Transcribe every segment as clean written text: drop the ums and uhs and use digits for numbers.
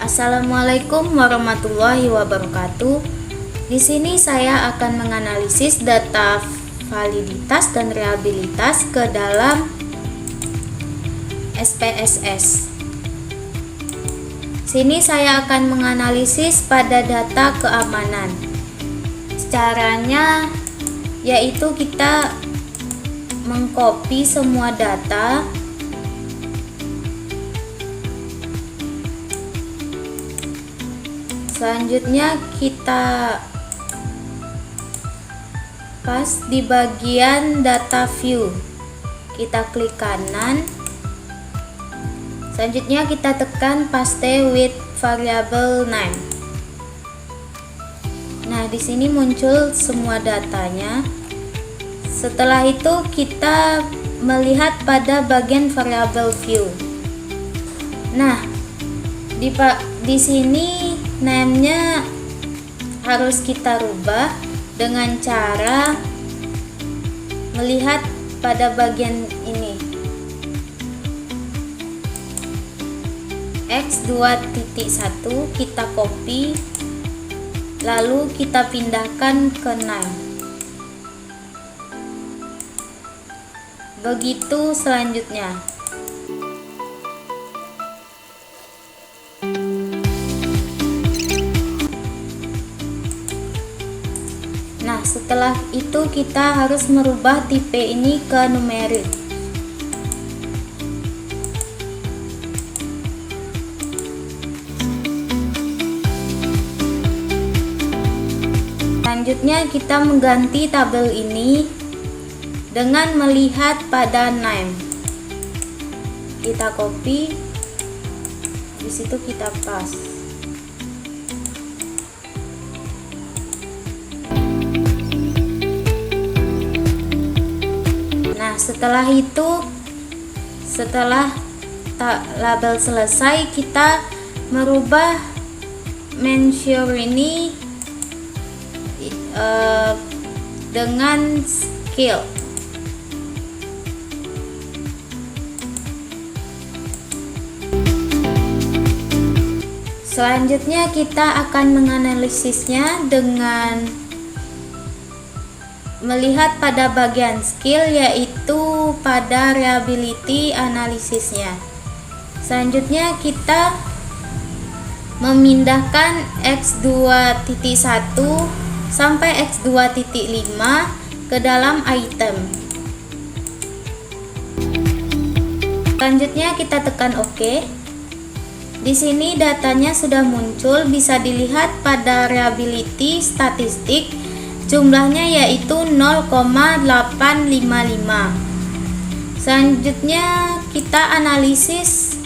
Assalamualaikum warahmatullahi wabarakatuh. Di sini saya akan menganalisis data validitas dan reliabilitas ke dalam SPSS. Sini saya akan menganalisis pada data keamanan. Caranya yaitu kita mengcopy semua data selanjutnya kita pas di bagian data view, kita klik kanan, selanjutnya kita tekan paste with variable name. Nah, di sini muncul semua datanya. Setelah itu kita melihat pada bagian variable view. Nah, di sini name-nya harus kita rubah dengan cara melihat pada bagian ini. X2.1 kita copy, lalu kita pindahkan ke name. Begitu selanjutnya. Nah, setelah itu kita harus merubah tipe ini ke numerik. Selanjutnya kita mengganti tabel ini dengan melihat pada name. Kita copy, di situ kita paste. Nah, setelah itu, setelah label selesai, kita merubah mensure ini dengan skill. Selanjutnya kita akan menganalisisnya dengan melihat pada bagian skill, yaitu pada reliability analisisnya. Selanjutnya kita memindahkan X2.1 sampai X2.5 ke dalam item. Selanjutnya kita tekan OK. Di sini datanya sudah muncul, bisa dilihat pada reliability statistik. Jumlahnya yaitu 0,855. Selanjutnya kita analisis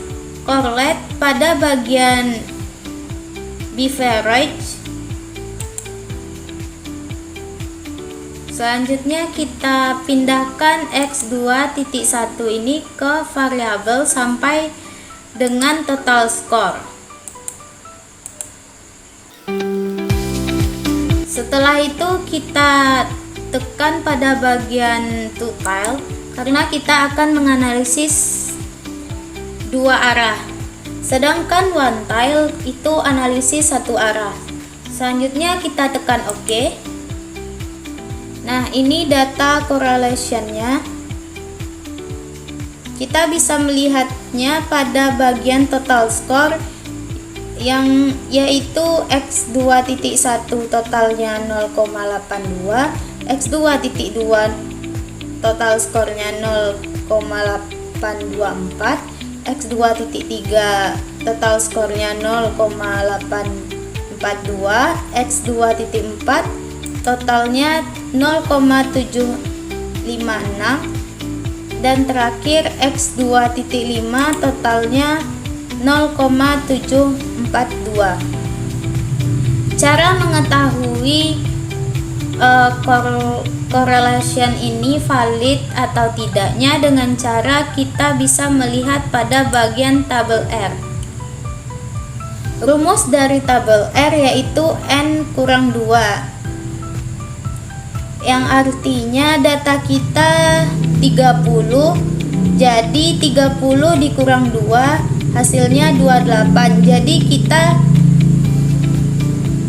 correlate pada bagian beverage. Selanjutnya kita pindahkan X2.1 ini ke variabel sampai dengan total score. Setelah itu kita tekan pada bagian two tile karena kita akan menganalisis dua arah, sedangkan one tile itu analisis satu arah. Selanjutnya kita tekan OK. Nah, ini data correlation-nya. Kita bisa melihatnya pada bagian total score yang yaitu X2.1 totalnya 0,82, X2.2 total skornya 0,824, X2.3 total skornya 0,842, X2.4 totalnya 0,756, dan terakhir X2.5 totalnya 0,742. Cara mengetahui correlation ini valid atau tidaknya dengan cara kita bisa melihat pada bagian tabel R. Rumus dari tabel R yaitu N-2, yang artinya data kita 30, jadi 30 dikurang 2 hasilnya 28. Jadi kita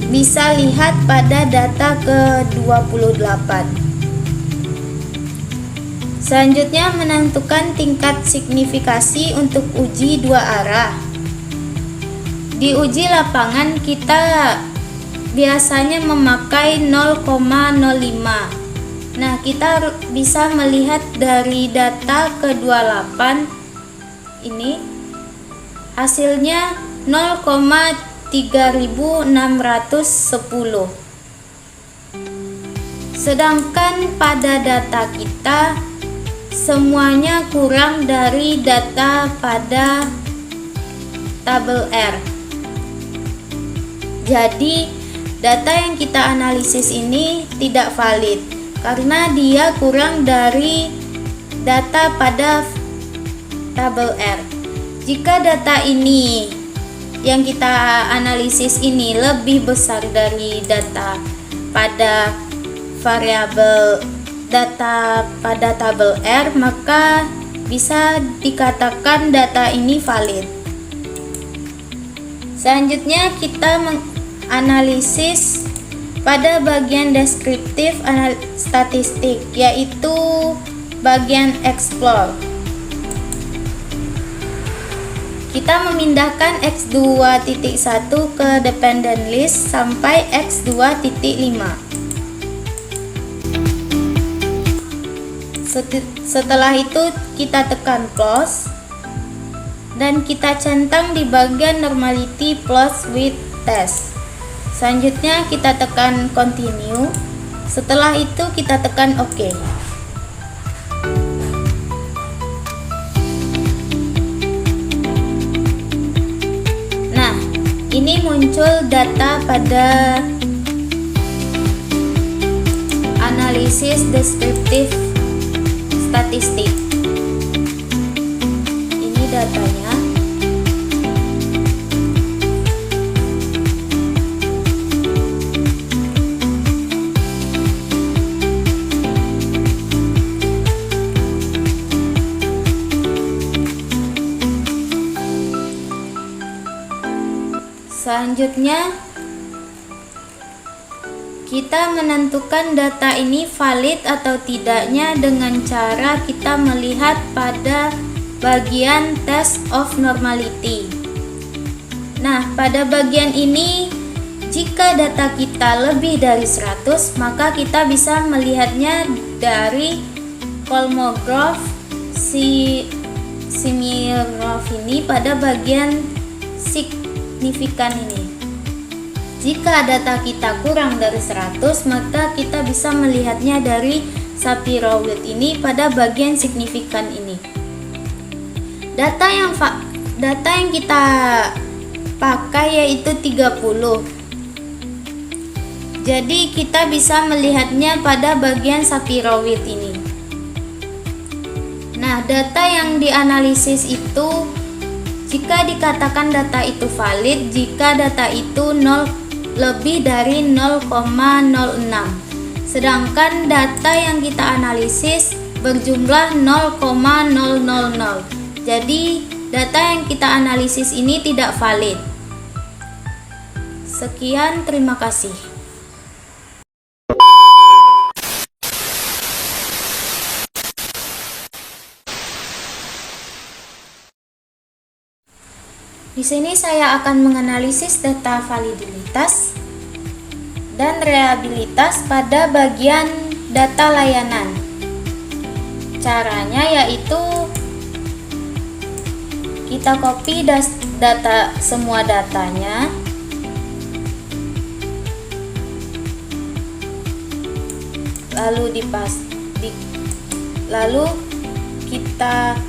bisa lihat pada data ke-28. Selanjutnya menentukan tingkat signifikasi untuk uji dua arah. Di uji lapangan kita biasanya memakai 0,05. Nah, kita bisa melihat dari data ke-28 ini hasilnya 0,3610. Sedangkan pada data kita semuanya kurang dari data pada tabel R. Jadi data yang kita analisis ini tidak valid karena dia kurang dari data pada tabel R. Jika data ini yang kita analisis ini lebih besar dari data pada variabel data pada tabel R, maka bisa dikatakan data ini valid. Selanjutnya kita menganalisis pada bagian deskriptif statistik, yaitu bagian explore. Kita memindahkan x2.1 ke dependent list sampai x2.5. Setelah itu kita tekan close dan kita centang di bagian normality plus width test. Selanjutnya kita tekan continue. Setelah itu kita tekan OK. Nah, ini muncul data pada analisis deskriptif statistik. Ini datanya. Selanjutnya kita menentukan data ini valid atau tidaknya dengan cara kita melihat pada bagian test of normality. Nah, pada bagian ini jika data kita lebih dari 100, maka kita bisa melihatnya dari Kolmogorov Smirnov ini pada bagian signifikan ini. Jika data kita kurang dari 100, maka kita bisa melihatnya dari Shapiro-Wilk ini pada bagian signifikan ini. Data yang kita pakai yaitu 30. Jadi kita bisa melihatnya pada bagian Shapiro-Wilk ini. Nah, data yang dianalisis itu jika dikatakan data itu valid jika data itu lebih dari 0,06. Sedangkan data yang kita analisis berjumlah 0,000. Jadi data yang kita analisis ini tidak valid. Sekian, terima kasih. Di sini saya akan menganalisis data validitas dan reliabilitas pada bagian data layanan. Caranya yaitu kita copy semua datanya, lalu kita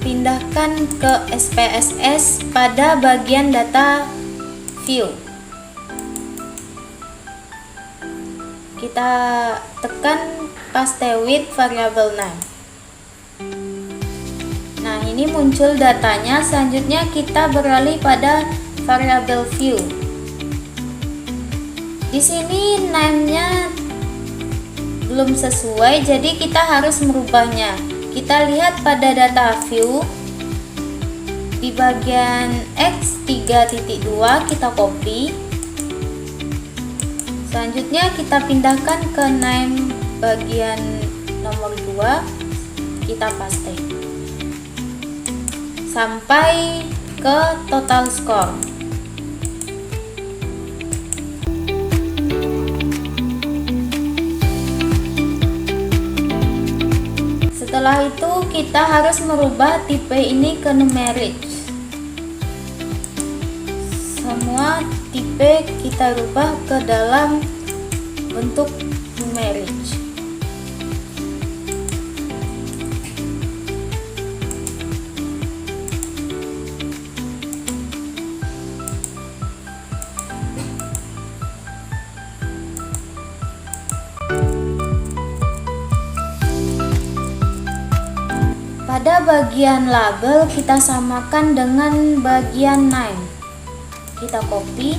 pindahkan ke SPSS pada bagian data view. Kita tekan paste with variable name. Nah, ini muncul datanya. Selanjutnya kita beralih pada variable view. Di sini name-nya belum sesuai, jadi kita harus merubahnya. Kita lihat pada data view. di bagian X3.2 kita copy. Selanjutnya kita pindahkan ke name bagian nomor 2, kita paste sampai ke total score. Setelah itu kita harus merubah tipe ini ke numeric. Semua tipe kita rubah ke dalam bentuk numeric. Pada bagian label kita samakan dengan bagian name. Kita copy,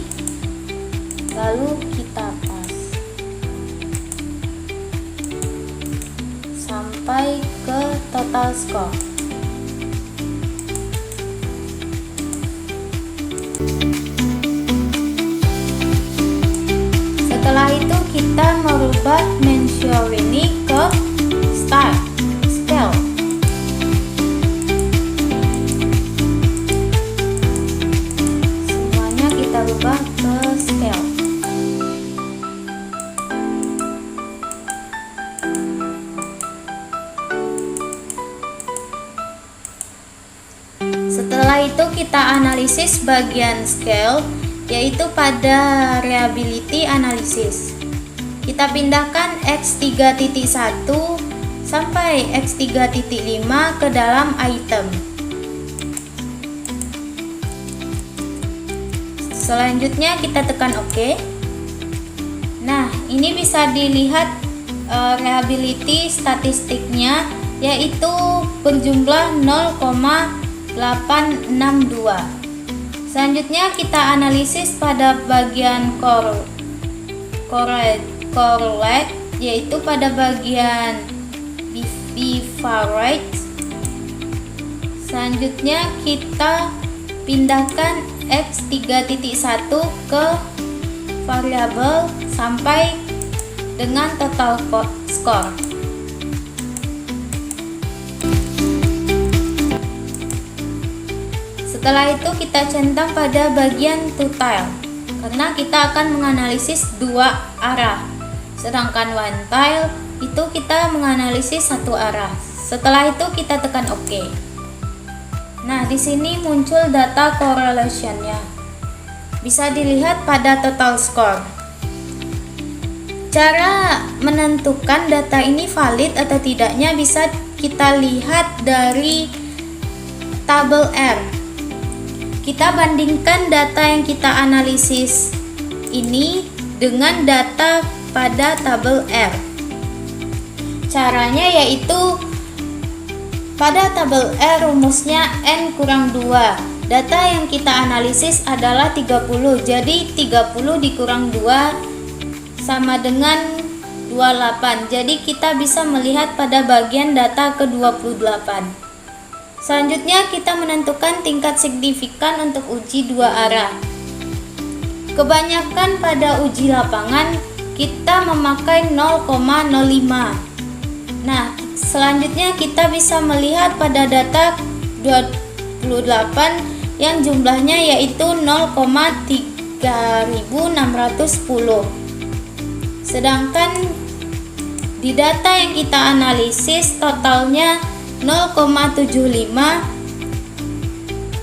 lalu kita paste sampai ke total score. Setelah itu kita merubah measure ini ke style, scale. Rubah ke scale. Setelah itu kita analisis bagian scale, yaitu pada reliability analysis. Kita pindahkan X3.1 sampai X3.5 ke dalam item. Selanjutnya kita tekan OK. Nah, ini bisa dilihat reliability statistiknya, yaitu berjumlah 0,862. Selanjutnya kita analisis pada bagian correlate, yaitu pada bagian bivariate. Selanjutnya kita pindahkan X3.1 ke variabel sampai dengan total score. Setelah itu kita centang pada bagian to tile, karena kita akan menganalisis dua arah, sedangkan one tile itu kita menganalisis satu arah. Setelah itu kita tekan OK. Nah, di sini muncul data correlation-nya. Bisa dilihat pada total score. Cara menentukan data ini valid atau tidaknya bisa kita lihat dari tabel R. Kita bandingkan data yang kita analisis ini dengan data pada tabel R. Caranya yaitu pada tabel R rumusnya N kurang 2. Data yang kita analisis adalah 30. Jadi 30 dikurang 2 sama dengan 28. Jadi kita bisa melihat pada bagian data ke-28. Selanjutnya kita menentukan tingkat signifikan untuk uji dua arah. Kebanyakan pada uji lapangan kita memakai 0,05. Nah, selanjutnya kita bisa melihat pada data 28 yang jumlahnya yaitu 0,3610. Sedangkan di data yang kita analisis totalnya 0,75,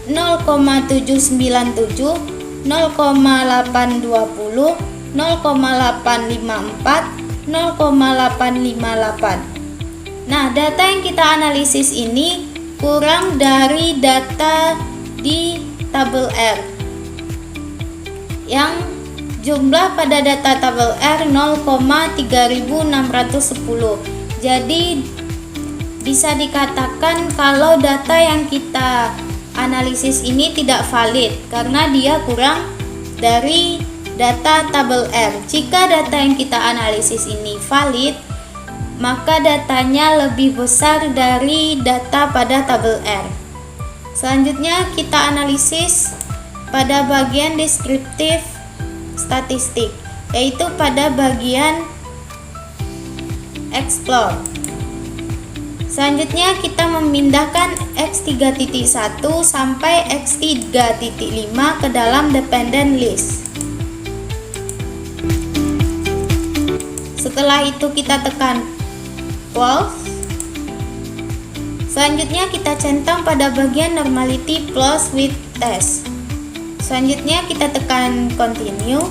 0,797, 0,820, 0,854, 0,858. Nah, data yang kita analisis ini kurang dari data di tabel R, yang jumlah pada data tabel R 0,3610. Jadi bisa dikatakan kalau data yang kita analisis ini tidak valid karena dia kurang dari data tabel R. Jika data yang kita analisis ini valid, maka datanya lebih besar dari data pada tabel R. Selanjutnya kita analisis pada bagian deskriptif statistik, yaitu pada bagian explore. Selanjutnya kita memindahkan X3.1 sampai X3.5 ke dalam dependent list. Setelah itu kita tekan false. Selanjutnya kita centang pada bagian normality plus with test. Selanjutnya kita tekan continue.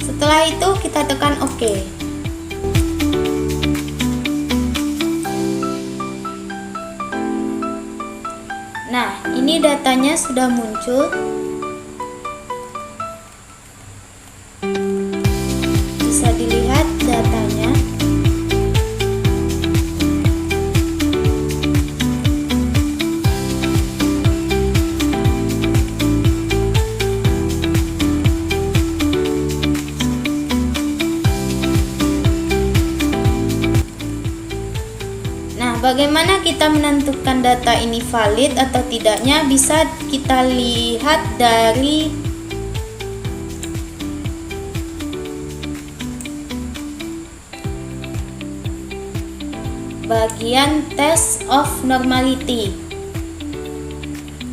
Setelah itu kita tekan OK. Nah, ini datanya sudah muncul. Bisa dilihat datanya. Bagaimana kita menentukan data ini valid atau tidaknya? Bisa kita lihat dari bagian test of normality.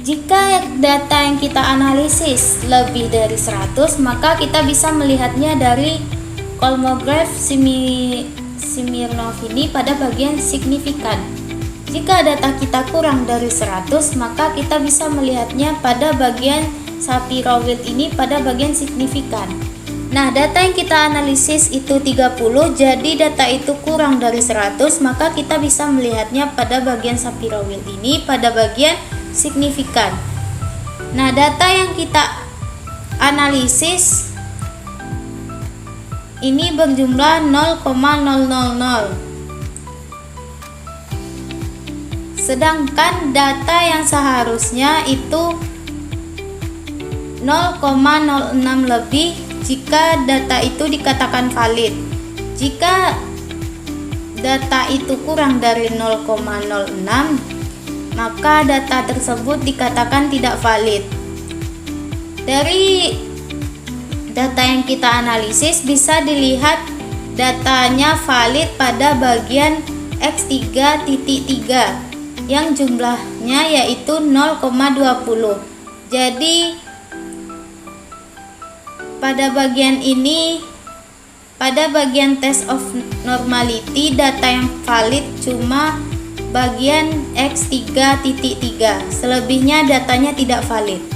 Jika data yang kita analisis lebih dari 100, maka kita bisa melihatnya dari Kolmogorov Smirnov ini pada bagian signifikan. Jika data kita kurang dari 100, maka kita bisa melihatnya pada bagian Shapiro-Wilk ini pada bagian signifikan. Nah, data yang kita analisis itu 30, jadi data itu kurang dari 100, maka kita bisa melihatnya pada bagian Shapiro-Wilk ini pada bagian signifikan. Nah, data yang kita analisis ini berjumlah 0,000. Sedangkan data yang seharusnya itu 0,06 lebih jika data itu dikatakan valid. Jika data itu kurang dari 0,06, maka data tersebut dikatakan tidak valid. Dari data yang kita analisis bisa dilihat datanya valid pada bagian X3.3 yang jumlahnya yaitu 0,20. Jadi pada bagian ini, pada bagian test of normality, data yang valid cuma bagian X3.3. Selebihnya datanya tidak valid.